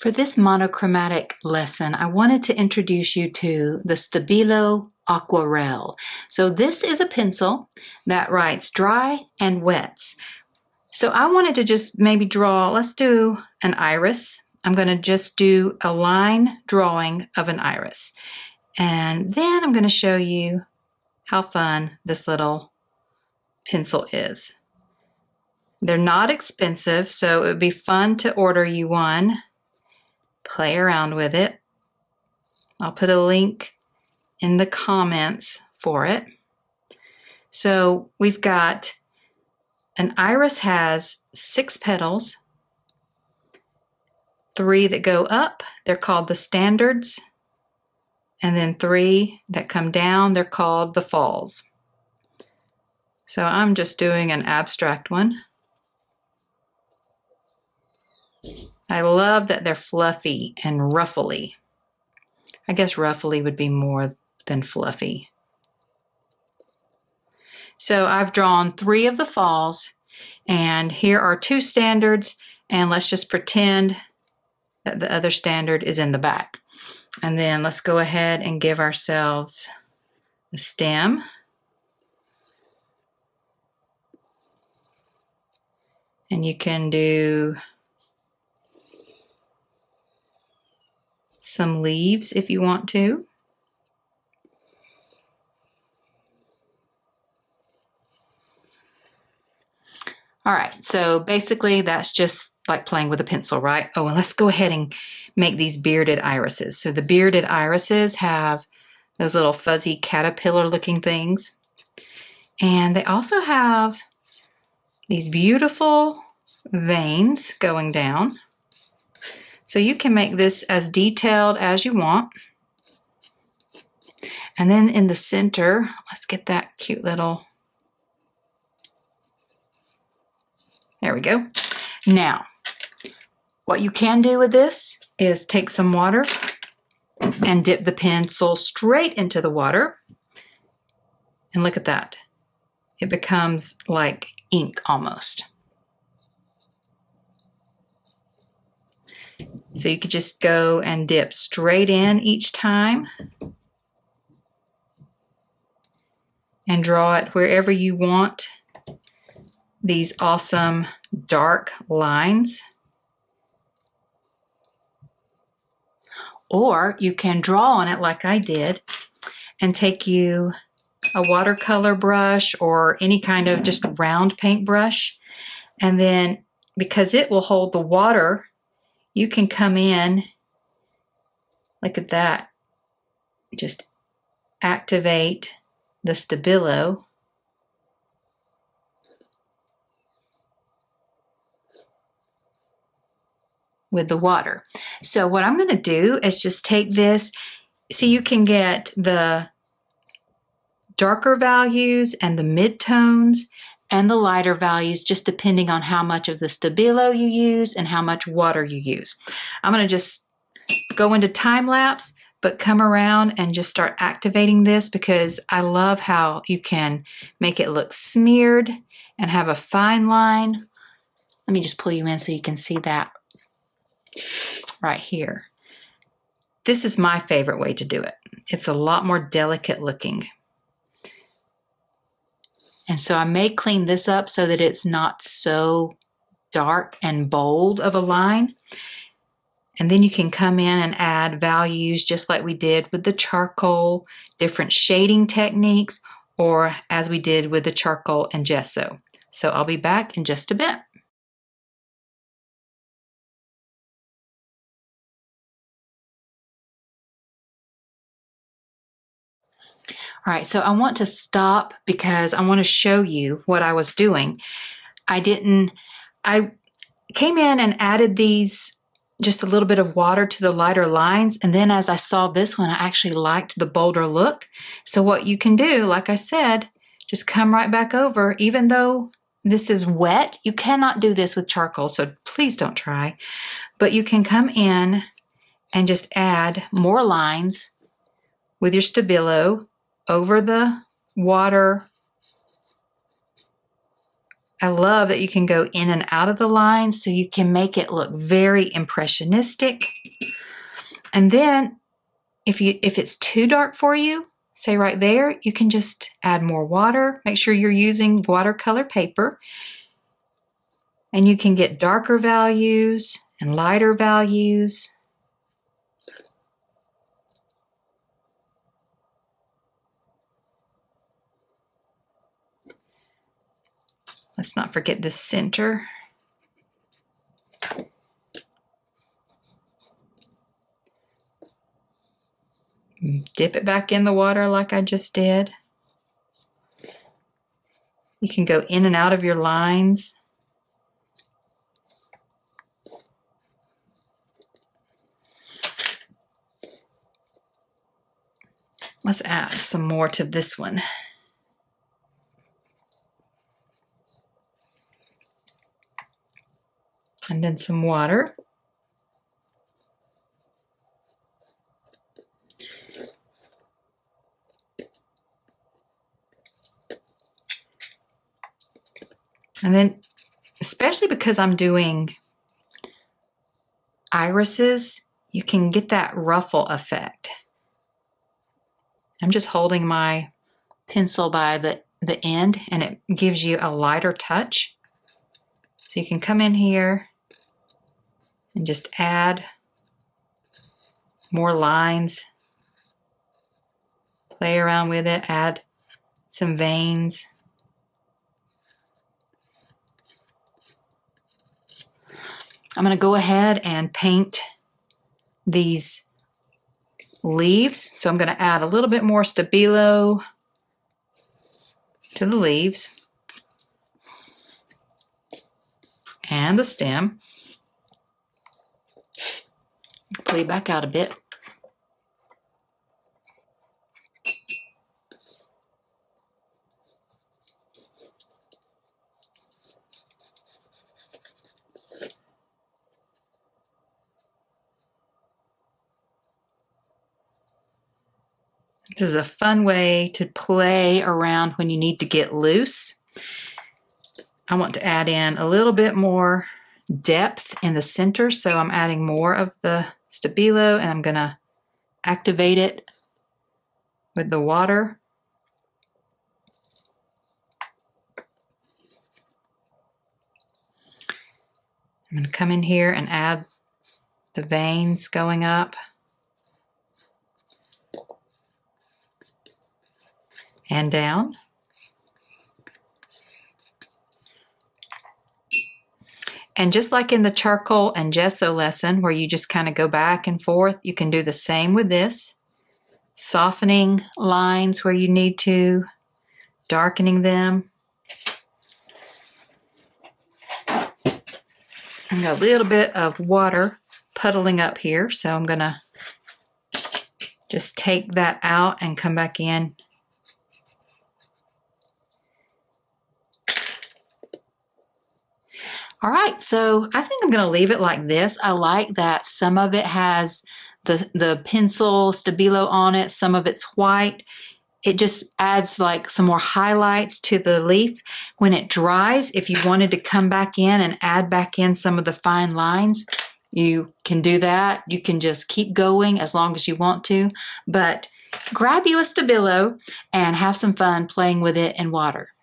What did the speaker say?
For this monochromatic lesson, I wanted to introduce you to the Stabilo Aquarelle. So this is a pencil that writes dry and wets. So I wanted to just maybe draw, let's do an iris. I'm going to just do a line drawing of an iris. And then I'm going to show you how fun this little pencil is. They're not expensive, so it would be fun to order you one. Play around with it. I'll put a link in the comments for it. So we've got an iris has 6 petals, 3 that go up, they're called the standards, and then 3 that come down, they're called the falls. So I'm just doing an abstract one. I love that they're fluffy and ruffly. I guess ruffly would be more than fluffy. So I've drawn 3 of the falls, and here are 2 standards, and let's just pretend that the other standard is in the back. And then let's go ahead and give ourselves a stem. And you can do some leaves if you want to. All right, so basically that's just like playing with a pencil, right? Oh, and let's go ahead and make these bearded irises. So the bearded irises have those little fuzzy caterpillar looking things. And they also have these beautiful veins going down. So you can make this as detailed as you want. And then in the center, let's get that cute little, there we go. Now, what you can do with this is take some water and dip the pencil straight into the water. And look at that. It becomes like ink almost. So you could just go and dip straight in each time and draw it wherever you want these awesome dark lines. Or you can draw on it like I did and take you a watercolor brush or any kind of just round paintbrush, and then because it will hold the water, you can come in, look at that, just activate the Stabilo. With the water. So what I'm going to do is just take this, so you can get the darker values and the midtones and the lighter values just depending on how much of the Stabilo you use and how much water you use. I'm going to just go into time lapse, but come around and just start activating this because I love how you can make it look smeared and have a fine line. Let me just pull you in so you can see that right here. This is my favorite way to do it. It's a lot more delicate looking. And so I may clean this up so that it's not so dark and bold of a line. And then you can come in and add values just like we did with the charcoal, different shading techniques, or as we did with the charcoal and gesso. So I'll be back in just a bit. All right, so I want to stop because I want to show you what I was doing. I came in and added these, just a little bit of water to the lighter lines, and then as I saw this one, I actually liked the bolder look. So what you can do, like I said, just come right back over. Even though this is wet, you cannot do this with charcoal, so please don't try. But you can come in and just add more lines with your Stabilo over the water I love that you can go in and out of the lines so you can make it look very impressionistic. And then if it's too dark for you, say right there, you can just add more water. Make sure you're using watercolor paper. And you can get darker values and lighter values. Let's not forget the center. Dip it back in the water like I just did. You can go in and out of your lines. Let's add some more to this one. And then some water. And then, especially because I'm doing irises, you can get that ruffle effect. I'm just holding my pencil by the end, and it gives you a lighter touch. So you can come in here and just add more lines, play around with it, add some veins. I'm going to go ahead and paint these leaves. So I'm going to add a little bit more Stabilo to the leaves and the stem. Pull you back out a bit. This is a fun way to play around when you need to get loose. I want to add in a little bit more depth in the center, so I'm adding more of the Stabilo, and I'm going to activate it with the water. I'm going to come in here and add the veins going up and down. And just like in the charcoal and gesso lesson where you just kind of go back and forth, you can do the same with this. Softening lines where you need to, darkening them. I got a little bit of water puddling up here, so I'm gonna just take that out and come back in. All right, so I think I'm going to leave it like this. I like that some of it has the pencil Stabilo on it, some of it's white. It just adds like some more highlights to the leaf. When it dries, if you wanted to come back in and add back in some of the fine lines, you can do that. You can just keep going as long as you want to, but grab you a Stabilo and have some fun playing with it in water.